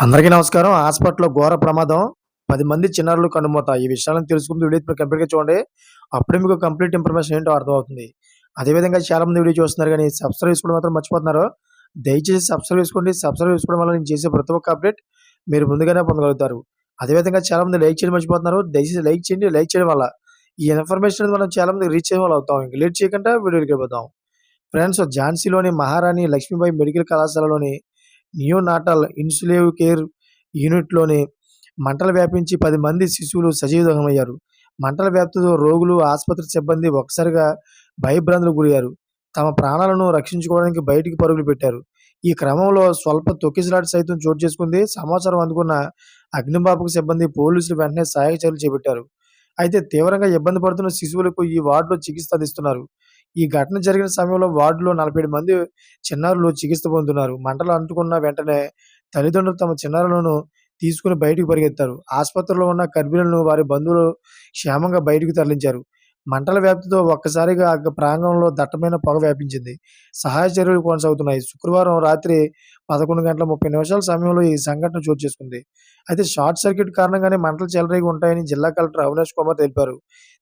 అందరికీ నమస్కారం. హాస్పిటల్‌లో ఘోర ప్రమాదం. 10 మంది చిన్నారులు కన్నుమూత. ఈ విషయాలను తెలుసుకుంటూ వీడియో కంప్లీట్‌గా చూడండి. అప్పుడే మీకు కంప్లీట్ ఇన్ఫర్మేషన్ ఏంటో అర్థమవుతుంది. అదేవిధంగా చాలామంది వీడియో చూస్తున్నారు గానీ సబ్స్క్రైబ్ చేసుకోవడం మాత్రం మర్చిపోతున్నారు. దయచేసి సబ్స్క్రైబ్ చేసుకోండి. సబ్స్క్రైబ్ చేసుకోవడం వల్ల నేను చేసే ప్రతి ఒక్క అప్డేట్ మీరు ముందుగానే పొందగలుగుతారు. అదేవిధంగా చాలామంది లైక్ చేయడం మర్చిపోతున్నారు. దయచేసి లైక్ చేయండి. లైక్ చేయడం వల్ల ఈ ఇన్ఫర్మేషన్ అనేది మనం చాలామందికి రీచ్ అయ్యే వాళ్ళు అవుతాం. ఇంక లేట్ చేయకుండా వీడియోలోకెళ్ళిపోదాం. ఫ్రెండ్స్, ఝాన్సీలోని మహారాణి లక్ష్మీబాయి మెడికల్ కళాశాలలోని నియోనాటల్ ఇన్సులేవ్ కేర్ యూనిట్‌లోని మంటలు వ్యాపించి 10 మంది శిశువులు సజీవదహనమయ్యారు. మంటల వ్యాప్తితో రోగులు, ఆసుపత్రి సిబ్బంది ఒక్కసారిగా భయభ్రాంతులకు గురయ్యారు. తమ ప్రాణాలను రక్షించుకోవడానికి బయటికి పరుగులు పెట్టారు. ఈ క్రమంలో స్వల్ప తొక్కిసలాట సైతం చోటు చేసుకుంది. సమాచారం అందుకున్న అగ్నిమాపక సిబ్బంది, పోలీసులు వెంటనే సహాయక చర్యలు చేపట్టారు. అయితే తీవ్రంగా ఇబ్బంది పడుతున్న శిశువులకు ఈ వార్డులో చికిత్స అందిస్తున్నారు. ఈ ఘటన జరిగిన సమయంలో వార్డులో 47 మంది చిన్నారులు చికిత్స పొందుతున్నారు. మంటలు అంటుకున్న వెంటనే తల్లిదండ్రులు తమ చిన్నారులను తీసుకుని బయటికి పరిగెత్తారు. ఆసుపత్రిలో ఉన్న గర్భిణులను వారి బంధువులు క్షేమంగా బయటికి తరలించారు. మంటల వ్యాప్తితో ఒక్కసారిగా ప్రాంగణంలో దట్టమైన పొగ వ్యాపించింది. సహాయ చర్యలు కొనసాగుతున్నాయి. శుక్రవారం రాత్రి 11:30 సమయంలో ఈ సంఘటన చోటు చేసుకుంది. అయితే షార్ట్ సర్క్యూట్ కారణంగానే మంటలు చెలరేగి ఉంటాయని జిల్లా కలెక్టర్ అవినాష్ కుమార్ తెలిపారు.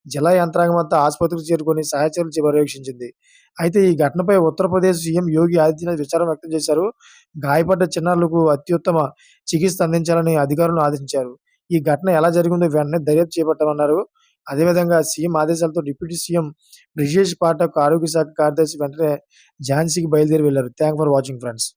జిల్లా యంత్రాంగం అంతా ఆసుపత్రికి చేరుకొని సహాయ చర్యలు పర్యవేక్షించింది. అయితే ఈ ఘటనపై ఉత్తరప్రదేశ్ సీఎం యోగి ఆదిత్యనాథ్ విచారం వ్యక్తం చేశారు. గాయపడ్డ చిన్నారులకు అత్యుత్తమ చికిత్స అందించాలని అధికారులను ఆదేశించారు. ఈ ఘటన ఎలా జరిగిందో వెంటనే దర్యాప్తు చేపట్టామన్నారు. అదేవిధంగా సీఎం ఆదేశాలతో డిప్యూటీ సీఎం బ్రిజేష్ పాఠక్, ఆరోగ్య శాఖ కార్యదర్శి వెంటనే ఝాన్సీకి బయలుదేరి వెళ్లారు. Thanks for watching friends.